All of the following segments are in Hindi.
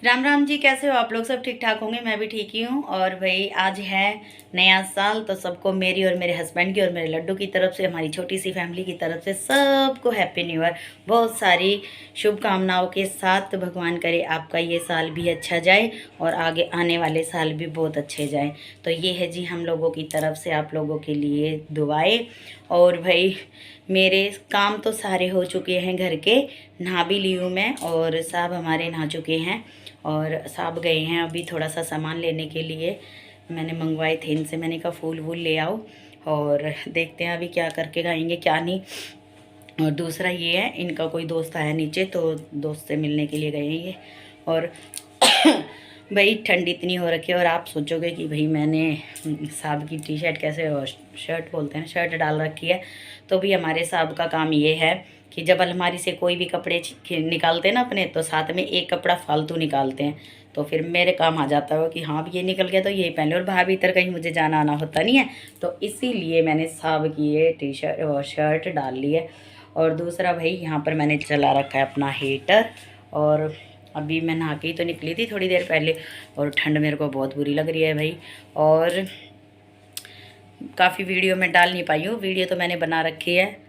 राम राम जी, कैसे हो आप लोग? सब ठीक ठाक होंगे। मैं भी ठीक ही हूँ। और भाई आज है नया साल, तो सबको मेरी और मेरे हस्बैंड की और मेरे लड्डू की तरफ से, हमारी छोटी सी फैमिली की तरफ से सबको हैप्पी न्यू ईयर। बहुत सारी शुभकामनाओं के साथ भगवान करे आपका ये साल भी अच्छा जाए और आगे आने वाले साल भी बहुत अच्छे जाए। तो ये है जी हम लोगों की तरफ से आप लोगों के लिए दुआएं। और भाई मेरे काम तो सारे हो चुके हैं घर के, नहा भी ली हूँ मैं और साहब हमारे नहा चुके हैं। और साहब गए हैं अभी थोड़ा सा सामान लेने के लिए, मैंने मंगवाए थे इनसे, मैंने कहा फूल वूल ले आओ और देखते हैं अभी क्या करके खाएंगे क्या नहीं। और दूसरा ये है, इनका कोई दोस्त आया नीचे तो दोस्त से मिलने के लिए गए हैं ये। और भाई ठंड इतनी हो रखी है और आप सोचोगे कि भाई मैंने साहब की टी शर्ट कैसे, शर्ट बोलते हैं, शर्ट डाल रखी है। तो भी हमारे साहब का काम ये है कि जब अलमारी से कोई भी कपड़े निकालते हैं ना अपने, तो साथ में एक कपड़ा फालतू निकालते हैं। तो फिर मेरे काम आ जाता है कि हाँ अब ये निकल गया तो यही पहन लो, और बाहर भीतर कहीं मुझे जाना आना होता नहीं है। तो इसीलिए मैंने साहब की ये टी शर्ट और शर्ट डाल ली है। और दूसरा भाई यहाँ पर मैंने चला रखा है अपना हीटर। और अभी मैं नहा के ही तो निकली थी थोड़ी देर पहले, और ठंड मेरे को बहुत बुरी लग रही है भाई। और काफ़ी वीडियो में डाल नहीं पाई हूँ, वीडियो तो मैंने बना रखी है।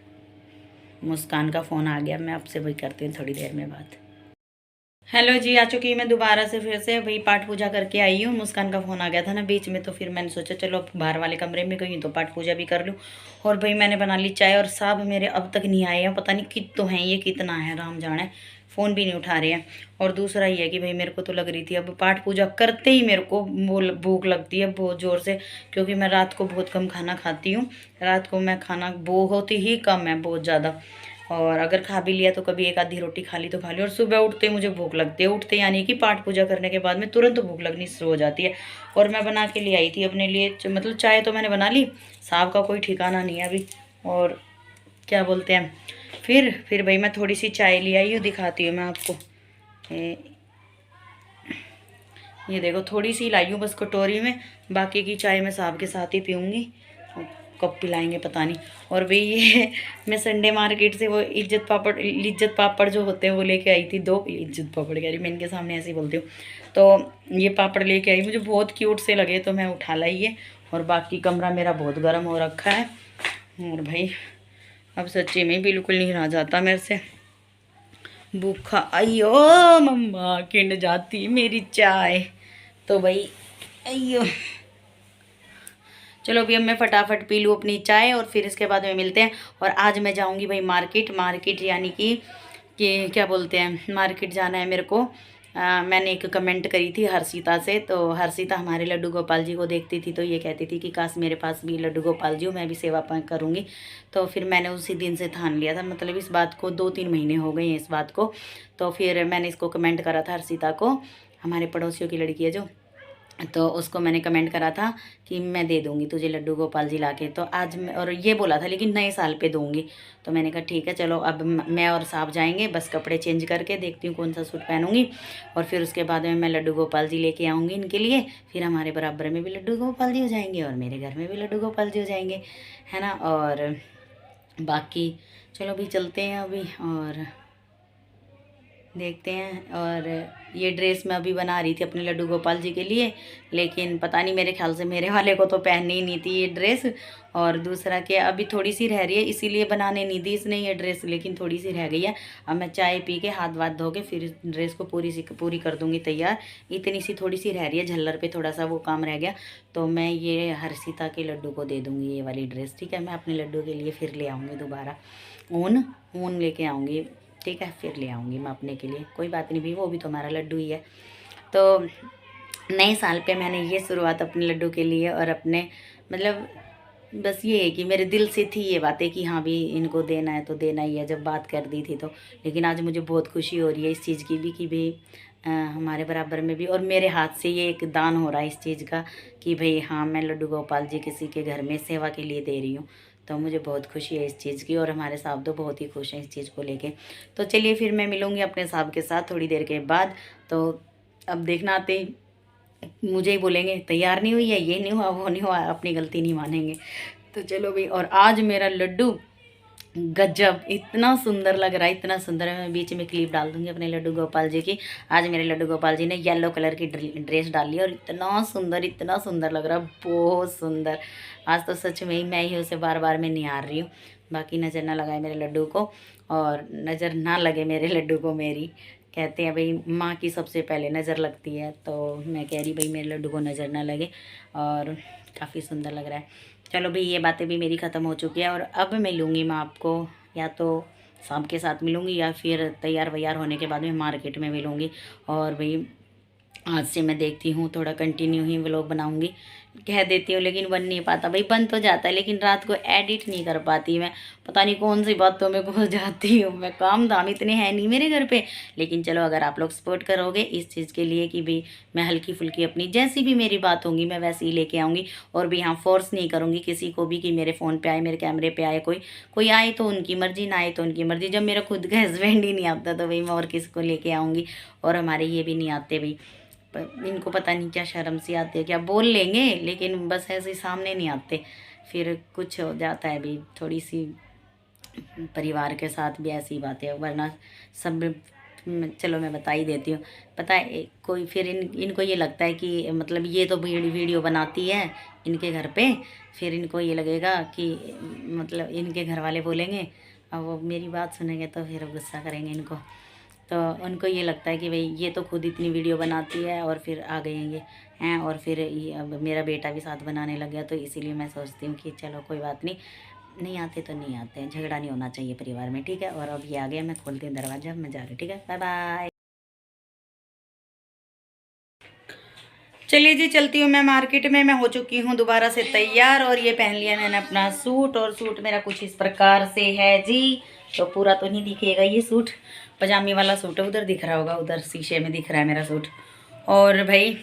मुस्कान का फ़ोन आ गया, मैं आपसे वही करती हूँ थोड़ी देर में बात। हेलो जी, आ चुकी हूँ मैं दोबारा से, फिर से भाई पाठ पूजा करके आई हूँ। मुस्कान का फ़ोन आ गया था ना बीच में, तो फिर मैंने सोचा चलो अब बाहर वाले कमरे में गई तो पाठ पूजा भी कर लूँ। और भाई मैंने बना ली चाय, और साहब मेरे अब तक नहीं आए हैं, पता नहीं कित तो हैं ये, कितना है राम जाने, फ़ोन भी नहीं उठा रहे हैं। और दूसरा ये है कि भाई मेरे को तो लग रही थी अब पाठ पूजा करते ही मेरे को भूख लगती है बहुत ज़ोर से, क्योंकि मैं रात को बहुत कम खाना खाती हूँ। रात को मैं खाना बहुत ही कम है, बहुत ज़्यादा। और अगर खा भी लिया तो कभी एक आधी रोटी खा ली तो खा ली। और सुबह उठते मुझे भूख लगती है, उठते यानी कि पाठ पूजा करने के बाद में तुरंत भूख लगनी शुरू हो जाती है। और मैं बना के ले आई थी अपने लिए, मतलब चाय तो मैंने बना ली, साहब का कोई ठिकाना नहीं है अभी। और क्या बोलते हैं, फिर भाई मैं थोड़ी सी चाय ले आई हूँ, दिखाती हूँ मैं आपको। ये देखो थोड़ी सी लाई हूँ बस कटोरी में, बाकी की चाय मैं साहब के साथ ही पीऊँगी। कब पिलाएंगे पता नहीं। और भाई ये मैं संडे मार्केट से वो लिज्जत पापड़ जो होते हैं वो लेके आई थी, दो इज्जत पापड़ कह रही, मैं इनके सामने ऐसे ही बोलती हूँ। तो ये पापड़ लेके आई, मुझे बहुत क्यूट से लगे तो मैं उठा लाई ये। और बाकी कमरा मेरा बहुत गर्म हो रखा है। और भाई अब सच्ची में बिल्कुल नहीं रहा जाता मेरे से, भूखा। अयो मम्मा किंड जाती मेरी चाय तो भाई, अयो। चलो अभी अब मैं फटाफट पी लूँ अपनी चाय और फिर इसके बाद में मिलते हैं। और आज मैं जाऊंगी भाई मार्केट यानी कि क्या बोलते हैं, मार्केट जाना है मेरे को। मैंने एक कमेंट करी थी हर्षिता से, तो हर्षिता हमारे लड्डू गोपाल जी को देखती थी, तो ये कहती थी कि काश मेरे पास भी लड्डू गोपाल जी हो, मैं भी सेवा करूँगी। तो फिर मैंने उसी दिन से ठान लिया था, मतलब इस बात को 2-3 महीने हो गए हैं इस बात को। तो फिर मैंने इसको कमेंट करा था हर्षिता को, हमारे पड़ोसियों की लड़की है जो, तो उसको मैंने कमेंट करा था कि मैं दे दूँगी तुझे लड्डू गोपाल जी लाके। तो आज मैं, और ये बोला था लेकिन नए साल पे दूँगी। तो मैंने कहा ठीक है चलो, अब मैं और साहब जाएंगे, बस कपड़े चेंज करके देखती हूँ कौन सा सूट पहनूंगी। और फिर उसके बाद में मैं लड्डू गोपाल जी लेके आऊँगी इनके लिए, फिर हमारे बराबर में भी लड्डू गोपाल जी हो जाएंगे और मेरे घर में भी लड्डू गोपाल जी हो जाएंगे, है ना। और बाकी चलो अभी चलते हैं अभी और देखते हैं। और ये ड्रेस मैं अभी बना रही थी अपने लड्डू गोपाल जी के लिए, लेकिन पता नहीं मेरे ख्याल से मेरे वाले को तो पहननी ही नहीं थी ये ड्रेस। और दूसरा कि अभी थोड़ी सी रह रही है, इसीलिए बनाने नहीं दी इसने ये ड्रेस, लेकिन थोड़ी सी रह गई है। अब मैं चाय पी के हाथ वाथ धो के फिर इस ड्रेस को पूरी कर दूँगी तैयार। इतनी सी थोड़ी सी रह रही है, झल्लर पे थोड़ा सा वो काम रह गया, तो मैं ये हर्षिता के लड्डू को दे दूँगी ये वाली ड्रेस, ठीक है। मैं अपने लड्डू के लिए फिर ले आऊँगी दोबारा, ऊन लेके आऊँगी, ठीक है, फिर ले आऊँगी मैं अपने के लिए, कोई बात नहीं भाई, वो भी तो हमारा लड्डू ही है। तो नए साल पे मैंने ये शुरुआत अपने लड्डू के लिए, और अपने मतलब बस ये है कि मेरे दिल से थी ये बातें कि हाँ भी इनको देना है तो देना ही है, जब बात कर दी थी तो। लेकिन आज मुझे बहुत खुशी हो रही है इस चीज़ की भी कि भाई हमारे बराबर में भी, और मेरे हाथ से ये एक दान हो रहा है इस चीज़ का कि भाई हाँ मैं लड्डू गोपाल जी किसी के घर में सेवा के लिए दे रही हूँ। तो मुझे बहुत खुशी है इस चीज़ की, और हमारे साहब तो बहुत ही खुश हैं इस चीज़ को लेके। तो चलिए फिर मैं मिलूँगी अपने साहब के साथ थोड़ी देर के बाद। तो अब देखना आते ही मुझे ही बोलेंगे तैयार नहीं हुई है, ये नहीं हुआ वो नहीं हुआ, अपनी गलती नहीं मानेंगे। तो चलो भाई, और आज मेरा लड्डू गजब, इतना सुंदर लग रहा है, इतना सुंदर है। मैं बीच में क्लिप डाल दूंगी अपने लड्डू गोपाल जी की। आज मेरे लड्डू गोपाल जी ने येलो कलर की ड्रेस डाली और इतना सुंदर लग रहा है, बहुत सुंदर। आज तो सच में ही मैं ही उसे बार बार में निहार रही हूँ। बाकी नज़र ना लगाए मेरे लड्डू को, और नज़र ना लगे मेरे लड्डू को मेरी। कहते हैं भाई माँ की सबसे पहले नज़र लगती है, तो मैं कह रही भाई मेरे लड्डू को नज़र ना लगे, और काफ़ी सुंदर लग रहा है। चलो भाई ये बातें भी मेरी ख़त्म हो चुकी है, और अब मिलूँगी मैं आपको या तो शाम के साथ मिलूँगी या फिर तैयार वैयार होने के बाद में मार्केट में मिलूँगी। और भाई आज से मैं देखती हूँ थोड़ा कंटिन्यू ही व्लॉग बनाऊँगी, कह देती हूँ लेकिन बन नहीं पाता भाई। बन तो जाता है लेकिन रात को एडिट नहीं कर पाती मैं, पता नहीं कौन सी बातों में घुस जाती हूँ मैं। काम धाम इतने हैं नहीं मेरे घर पे, लेकिन चलो अगर आप लोग सपोर्ट करोगे इस चीज़ के लिए कि भाई मैं हल्की फुल्की अपनी जैसी भी मेरी बात होंगी मैं वैसे ही लेके आऊँगी। और भी हाँ फोर्स नहीं करूँगी किसी को भी कि मेरे फ़ोन पर आए, मेरे कैमरे पर आए। कोई आए तो उनकी मर्ज़ी, ना आए तो उनकी मर्ज़ी। जब मेरा खुद का हस्बैंड ही नहीं आता तो भाई मैं और किसको लेके आऊँगी। और हमारे ये भी नहीं आते भाई, इनको पता नहीं क्या शर्म सी आती है, क्या बोल लेंगे लेकिन बस ऐसे सामने नहीं आते। फिर कुछ हो जाता है भी, थोड़ी सी परिवार के साथ भी ऐसी बातें, वरना सब चलो मैं बता ही देती हूँ। पता है कोई फिर इनको ये लगता है कि मतलब ये तो वीडियो बनाती है इनके घर पे, फिर इनको ये लगेगा कि मतलब इनके घर वाले बोलेंगे, अब वो मेरी बात सुनेंगे तो फिर गुस्सा करेंगे इनको। तो उनको ये लगता है कि भाई ये तो खुद इतनी वीडियो बनाती है और फिर आ गए ये हैं, और फिर ये अब मेरा बेटा भी साथ बनाने लग गया, तो इसीलिए मैं सोचती हूँ कि चलो कोई बात नहीं, नहीं आते तो नहीं आते हैं, झगड़ा नहीं होना चाहिए परिवार में, ठीक है। और अब ये आ गया, मैं खोलती हूँ दरवाज़ा, मैं जा रही हूँ, ठीक है, बाय बाय। चलिए जी चलती हूँ मैं मार्केट में। मैं हो चुकी हूँ दोबारा से तैयार, और ये पहन लिया मैंने अपना सूट, और सूट मेरा कुछ इस प्रकार से है जी। तो पूरा तो नहीं दिखेगा ये सूट, पजामी वाला सूट है, उधर दिख रहा होगा, उधर शीशे में दिख रहा है मेरा सूट। और भाई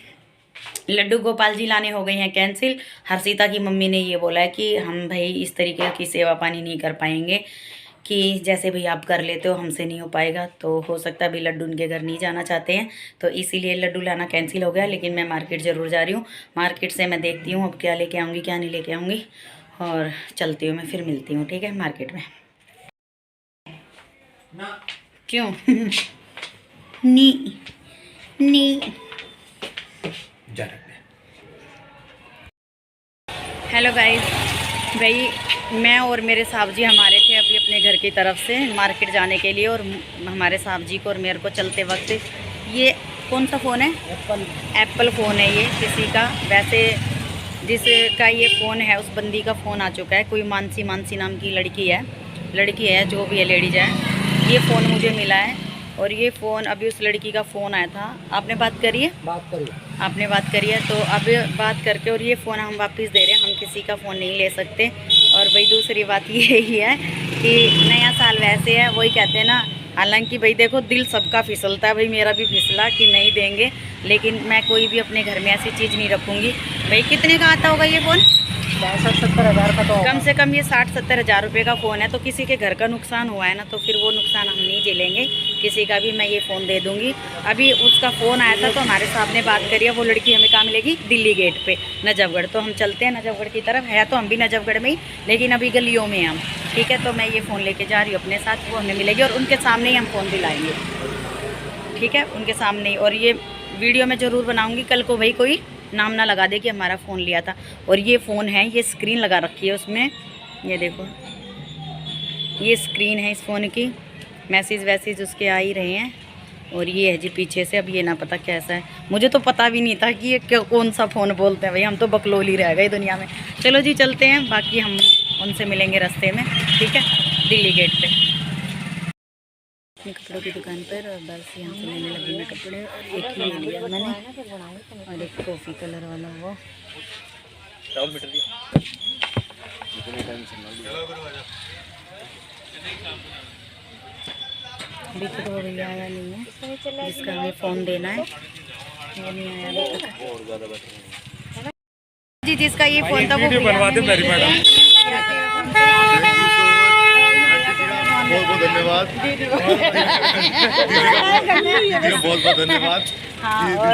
लड्डू गोपाल जी लाने हो गए हैं कैंसिल। हर्षिता की मम्मी ने ये बोला है कि हम भाई इस तरीके की सेवा पानी नहीं कर पाएंगे, कि जैसे भी आप कर लेते हो हमसे नहीं हो पाएगा। तो हो सकता है भी लड्डू उनके घर नहीं जाना चाहते हैं, तो इसीलिए लड्डू लाना कैंसिल हो गया। लेकिन मैं मार्केट ज़रूर जा रही हूँ, मार्केट से मैं देखती हूँ अब क्या लेके आऊँगी क्या नहीं लेके आऊँगी, और चलती हूँ मैं, फिर मिलती हूँ, ठीक है, मार्केट में। क्यों नी नी हेलो गाइस, भाई मैं और मेरे साहब जी हमारे थे अभी अपने घर की तरफ से मार्केट जाने के लिए, और हमारे साहब जी को और मेरे को चलते वक्त ये कौन सा फ़ोन है, एप्पल फ़ोन है ये किसी का। वैसे जिसका ये फ़ोन है उस बंदी का फ़ोन आ चुका है, कोई मानसी नाम की लड़की है जो भी है, लेडीज है। ये फ़ोन मुझे मिला है, और ये फ़ोन अभी उस लड़की का फ़ोन आया था। आपने बात करी है? आपने बात करी है, तो अब बात करके और ये फ़ोन हम वापस दे रहे हैं, हम किसी का फ़ोन नहीं ले सकते। और भाई दूसरी बात यही है कि नया साल वैसे है, वही कहते हैं ना, हालांकि भाई देखो दिल सबका फिसलता है, भाई मेरा भी फिसला कि नहीं देंगे, लेकिन मैं कोई भी अपने घर में ऐसी चीज़ नहीं रखूँगी। भाई कितने का आता होगा ये फ़ोन? 60-70 हज़ार का तो कम से कम ये 60-70 हज़ार रुपये का फ़ोन है, तो किसी के घर का नुकसान हुआ है ना, तो फिर वो नुकसान हम नहीं झेलेंगे, किसी का भी मैं ये फ़ोन दे दूँगी। अभी उसका फ़ोन आया था तो हमारे साहब ने बात करी है, वो लड़की हमें कहाँ मिलेगी, दिल्ली गेट पे नजफगढ़। तो हम चलते हैं नजफगढ़ की तरफ, है तो हम भी नजफगढ़ में ही, लेकिन अभी गलियों में हम, ठीक है। तो मैं ये फ़ोन लेके जा रही हूँ अपने साथ, वो हमें मिलेगी, और उनके सामने ही हम फ़ोन दिलाएँगे, ठीक है, उनके सामने ही। और ये वीडियो मैं ज़रूर बनाऊँगी, कल को भाई कोई नाम ना लगा दे कि हमारा फ़ोन लिया था। और ये फ़ोन है, ये स्क्रीन लगा रखी है उसमें, ये देखो ये स्क्रीन है इस फ़ोन की, मैसेज उसके आ ही रहे हैं। और ये है जी पीछे से, अब ये ना पता कैसा है, मुझे तो पता भी नहीं था कि ये कौन सा फ़ोन बोलते हैं भाई, हम तो बकलोल ही रह गए दुनिया में। चलो जी चलते हैं, बाकी हम उनसे मिलेंगे रास्ते में, ठीक है, दिल्ली गेट पे अपनी कपड़ों की दुकान पर। और बस यहाँ से लेने लगी मैं कपड़े, एक ही ले लिया मैंने, और एक कॉफ़ी कलर वाला वो। अभी तक वो भैया आया नहीं है जिसका हमें फ़ोन देना है, वो नहीं आया अभी तक जी। जिसका ये फ़ोन था वो बनवा दे मेरी मैडम। बहुत बहुत धन्यवाद दीदी को बहुत बहुत धन्यवाद कि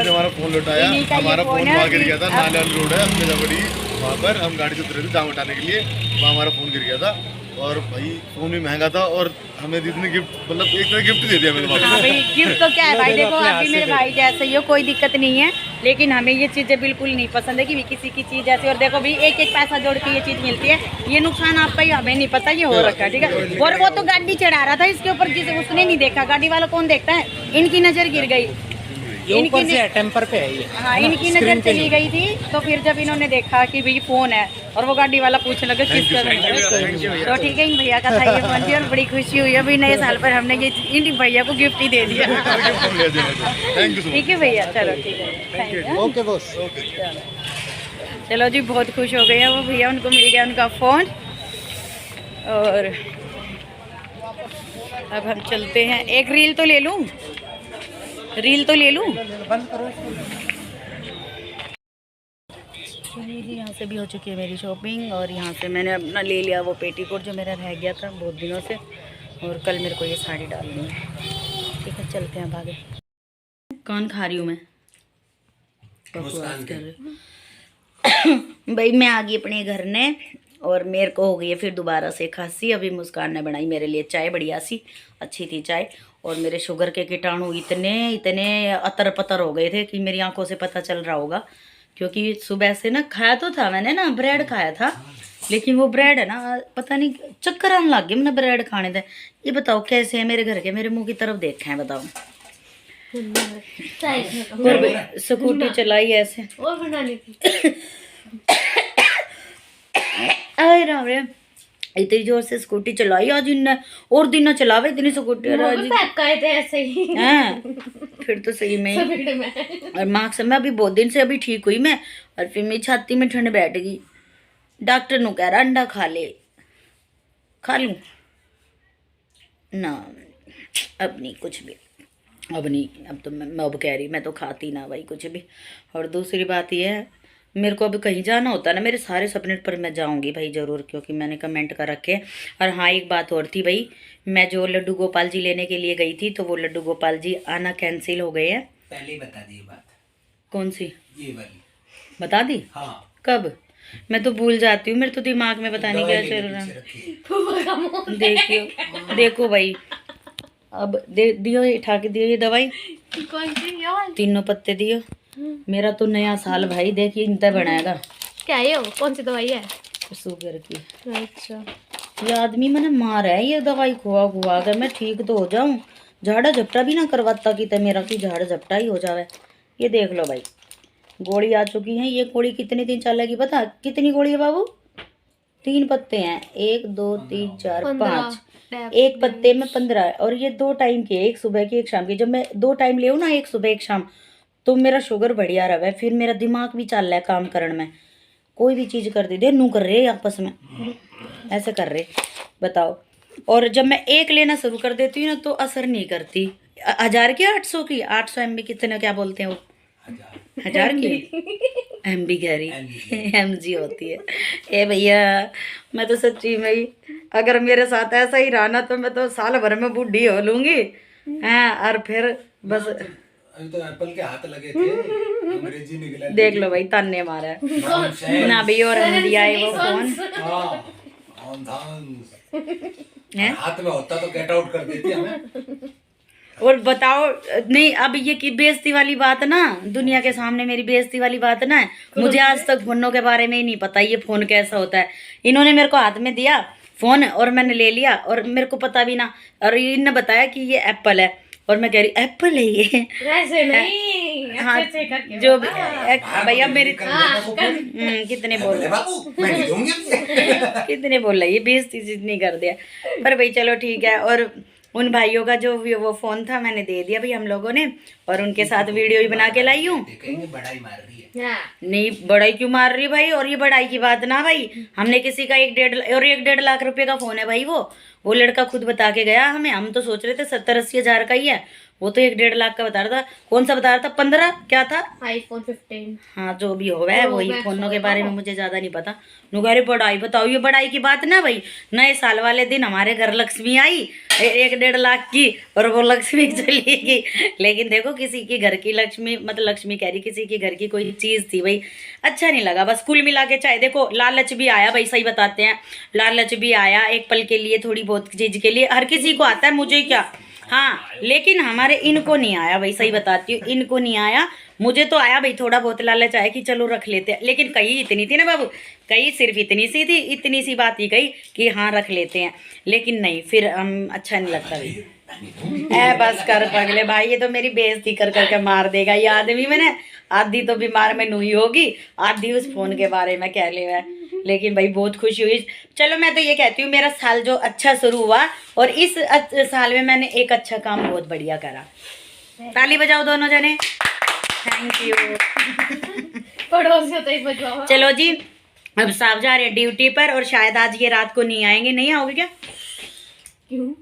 हमारा फ़ोन लौटाया। हमारा फ़ोन वहाँ गिर गया था, नाले रोड है अपने जबड़ी, वहाँ पर हम गाड़ी से उतरे थे जाम उठाने के लिए, वहाँ हमारा फ़ोन गिर गया था। और भाई फोन भी महंगा था और हमें दीदी ने गिफ्ट मतलब एक तरह गिफ्ट दे दिया मेरे पास। हाँ भाई गिफ्ट तो क्या है भाई, देखो आप भी मेरे भाई जैसे ही हो, कोई दिक्कत नहीं है, लेकिन हमें ये चीज़ें बिल्कुल नहीं पसंद है कि भी किसी की चीज़ ऐसी। और देखो भाई एक एक पैसा जोड़ के ये चीज़ मिलती है, ये नुकसान आपका ही, हमें नहीं पता ये हो रखा है, ठीक है। और वो तो गाड़ी चढ़ा रहा था इसके ऊपर, जिसे उसने नहीं देखा, गाड़ी वाला कौन देखता है, इनकी नज़र गिर गई, ऊपर से टेम्पर पे है ये। हाँ इनकी नज़र चली गई थी। तो फिर जब इन्होंने देखा कि भाई फ़ोन है, और वो गाड़ी वाला पूछने लगा किसका है, तो ठीक है इन भैया का था ये फ़ोन जी, और बड़ी खुशी हुई है भाई नए साल पर हमने ये इन भैया को गिफ्ट ही दे दिया। थैंक यू सो ठीक है भैया, चलो ठीक है, थैंक यू। Okay boss. चलो जी बहुत खुश हो गए हैं वो भैया, उनको मिल गया उनका फ़ोन। और अब हम चलते हैं, एक रील तो ले लूँ, रील तो ले लूँ। बंद करो। चलिए जी, यहाँ से भी हो चुकी है मेरी शॉपिंग, और यहाँ से मैंने अपना ले लिया वो पेटीकोट जो मेरा रह गया था बहुत दिनों से, और कल मेरे को ये साड़ी डालनी है। ठीक है चलते हैं आगे। कान खा रही हूँ मैं, बकवास कर रही हूँ। भाई मैं आ गई अपने घर ने, और मेरे को हो गई है फिर दोबारा से खांसी। अभी मुस्कान ने बनाई मेरे लिए चाय, बढ़िया सी अच्छी थी चाय, और मेरे शुगर के कीटाणु इतने इतने अतर पतर हो गए थे कि मेरी आंखों से पता चल रहा होगा, क्योंकि सुबह से ना खाया तो था मैंने ना, ब्रेड खाया था, लेकिन वो ब्रेड है ना पता नहीं चक्कर आने लग गए मैंने ब्रेड खाने थे। ये बताओ कैसे है मेरे घर के, मेरे मुंह की तरफ देखे हैं बताओ। और स्कूटी चलाई ऐसे और बनानी थी। अरे राम रे, इतनी जोर से स्कूटी चलाई आज इनने, और दिन ना चलावे इतनी स्कूटी पैक थे ऐसे ही हैं। फिर तो सही में और मार्क्स से मैं अभी बहुत दिन से अभी ठीक हुई मैं, और फिर मेरी छाती में ठंड बैठ गई। डॉक्टर नु कह रहा अंडा खा ले, खा लूं ना, अब नहीं कुछ भी, अब नहीं, अब तो मैं अब कह रही मैं तो खाती ना भाई कुछ भी। और दूसरी बात यह है, मेरे को अभी कहीं जाना होता ना, मेरे सारे सपने पर मैं जाऊंगी भाई ज़रूर, क्योंकि मैंने कमेंट कर रखे। और हाँ एक बात और थी भाई, मैं जो लड्डू गोपाल जी लेने के लिए गई थी, तो वो लड्डू गोपाल जी आना कैंसिल हो गए हैं। पहले ही बता दी बात। कौन सी ये वाली बता दी? हाँ। कब? मैं तो भूल जाती हूँ, मेरे तो दिमाग में पता नहीं क्या चल रहा। देखियो देखो भाई, अब दे दियो, उठा के दियो ये दवाई, कौन सी यार? तीनों पत्ते दियो। मेरा तो नया साल भाई देखिए इंता बनाएगा। क्या है वो, कौन सी दवाई है? शुगर की। अच्छा ये आदमी मैंने मारा है ये दवाई खुआ खुआ कर, मैं ठीक तो हो जाऊं, झाड़ा झपटा भी ना करवाता कि तो मेरा की झाड़ा झपटा ही हो जावे। ये देख लो भाई, गोली आ चुकी है। ये गोली कितने दिन चलेगी पता? कितनी गोली है बाबू? 3 पत्ते हैं, 1 2 3 4 5, एक पत्ते में 15 है, और ये 2 टाइम की है, एक सुबह की एक शाम की। जब मैं 2 टाइम ले ना, एक सुबह एक शाम, तो मेरा शुगर बढ़िया रहा है, फिर मेरा दिमाग भी चल रहा है काम करने में, कोई भी चीज़ कर दे नू कर रहे आपस में ऐसे कर रहे, बताओ। और जब मैं एक लेना शुरू कर देती हूँ ना, तो असर नहीं करती। 1000 की 800 की 800 MB कितने क्या बोलते हैं वो, 1000 की MB कह रही MG होती है। ए भैया मैं तो सच्ची में ही, अगर मेरे साथ ऐसा ही रहा ना, तो मैं तो साल भर में बूढ़ी हो लूँगी हैं, और फिर बस अभी तो एप्पल के हाथ लगे थे, अंग्रेजी निकला। देख लो भाई ताने मारा है ना भी, और हम दिया है वो फोन है हाथ में होता तो गेट आउट कर देती हमें। और बताओ नहीं, अब ये की बेइज्जती वाली बात ना, दुनिया के सामने मेरी बेइज्जती वाली बात ना, मुझे आज तक फोनों के बारे में ही नहीं पता, ये फोन कैसा होता है। इन्होंने मेरे को हाथ में दिया फोन और मैंने ले लिया, और मेरे को पता भी ना, और इन्होंने बताया कि ये एप्पल है, और मैं कह रही एप्पल है ये, वैसे नहीं, हाँ अच्छे से करके जो भी भैया मेरी कितने बोल कितने बोल रही है, बेइज्जती जितनी कर दिया। पर भाई चलो ठीक है। और उन भाइयों का जो वो फोन था मैंने दे दिया भाई हम लोगों ने, और उनके साथ वीडियो भी बना के लाई हूँ। बड़ाई मार रही है। नहीं बड़ाई क्यों मार रही भाई, और ये बड़ाई की बात ना भाई, हमने किसी का 1.5 लाख रुपए का फोन है भाई, वो लड़का खुद बता के गया हमें, हम तो सोच रहे थे 70-80 हज़ार का ही है, वो तो 1-1.5 लाख का बता रहा था। कौन सा बता रहा था? 15 क्या था? आईफोन 15। हाँ जो भी हो है Pro वही। Max फोनों के होगा। बारे में मुझे ज्यादा नहीं पता। नुगारी पढ़ाई बताओ, ये बड़ाई की बात ना भाई। नए साल वाले दिन हमारे घर लक्ष्मी आई 1-1.5 लाख की, और वो लक्ष्मी चली गई। लेकिन देखो किसी की घर की लक्ष्मी, मतलब लक्ष्मी कह रही, किसी की घर की कोई चीज थी भाई, अच्छा नहीं लगा। बस कुल मिला के चाहे देखो लालच भी आया भाई, सही बताते हैं, लालच भी आया एक पल के लिए, थोड़ी बहुत चीज के लिए हर किसी को आता है, मुझे क्या। हाँ लेकिन हमारे इनको नहीं आया भाई, सही बताती हूँ, इनको नहीं आया। मुझे तो आया भाई थोड़ा बहुत लालच आया कि चलो रख लेते हैं, लेकिन कहीं इतनी थी ना बाबू, कहीं सिर्फ इतनी सी थी, इतनी सी बात ही कही कि हाँ रख लेते हैं, लेकिन नहीं फिर अच्छा नहीं लगता भाई। ए बस कर पगले भाई, ये तो मेरी बेइज्जती कर करके मार देगा ये आदमी। मैंने आधी तो बीमार में नहीं होगी, आधी उस फोन के बारे में कह ले है। लेकिन भाई बहुत खुशी हुई। चलो मैं तो ये कहती हूँ मेरा साल जो अच्छा शुरू हुआ, और इस साल में मैंने एक अच्छा काम बहुत बढ़िया करा। ताली बजाओ दोनों जने, थैंक यू। पड़ोस से तो ही बजवाओ। चलो जी अब साहब जा रहे हैं ड्यूटी पर, और शायद आज ये रात को नहीं आएंगे। नहीं आओगे क्या? क्यों?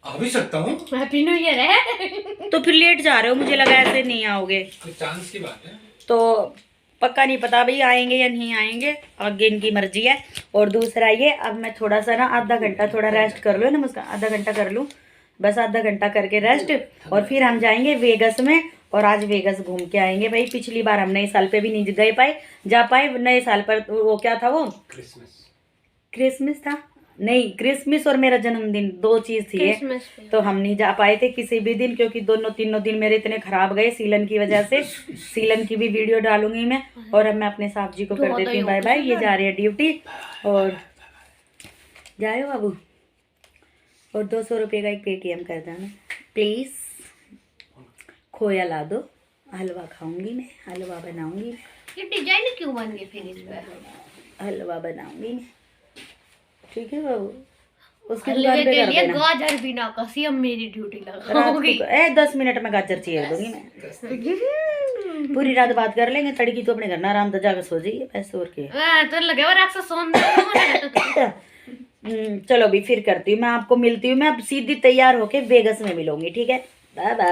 आ भी सकता हूँ, हैप्पी न्यू ईयर है। तो फिर लेट जा रहे हो, मुझे लगा ऐसे नहीं आओगे। कोई चांस की बात है। तो पक्का नहीं पता भाई आएंगे या नहीं आएंगे, आगे इनकी मर्जी है। और दूसरा ये, अब मैं थोड़ा सा ना आधा घंटा थोड़ा रेस्ट कर लूँ ना, मुझका आधा घंटा कर लूँ, बस आधा घंटा करके रेस्ट, और फिर हम जाएंगे वेगस में। और आज वेगस घूम के आएंगे भाई। पिछली बार हम नए साल पे भी नहीं गए पाए, जा पाए। नए साल पर वो क्या था, वो क्रिसमस था, नहीं क्रिसमस और मेरा जन्मदिन दो चीज थी ये। क्रिसमस पे। तो हम नहीं जा पाए थे किसी भी दिन, क्योंकि दोनों तीनों दिन मेरे इतने खराब गए सीलन की वजह से। सीलन की भी वीडियो डालूंगी मैं। और अब मैं अपने साहब जी को कर देती हूँ बाय बाय, ये जा रही है ड्यूटी। और जाए बाबू, और 200 रुपये का एक पेटीएम कर देना प्लीज। खोया ला दो, हलवा खाऊंगी मैं, हलवा बनाऊंगी मैं, ये डिजाइन क्यों बन गई फिर इस पे? हलवा बनाऊंगी मैं, ठीक है बाबू। उसकी हलवे दुकान पे के कर लिए देना गाजर भी ना कसी, अब मेरी ड्यूटी रात लगाओगी। को। 10 मिनट में गाजर चाहिए दूंगी मैं। पूरी रात बात कर लेंगे, तड़की तो अपने घर ना आराम से जाकर सो जाइए, पैसे और के। तो लगे वो राक्षस सोन चलो भी फिर करती हूँ मैं, आपको मिलती हूँ मैं। अब सीधी तैयार होके वेगस में मिलूंगी, ठीक है? Bye bye.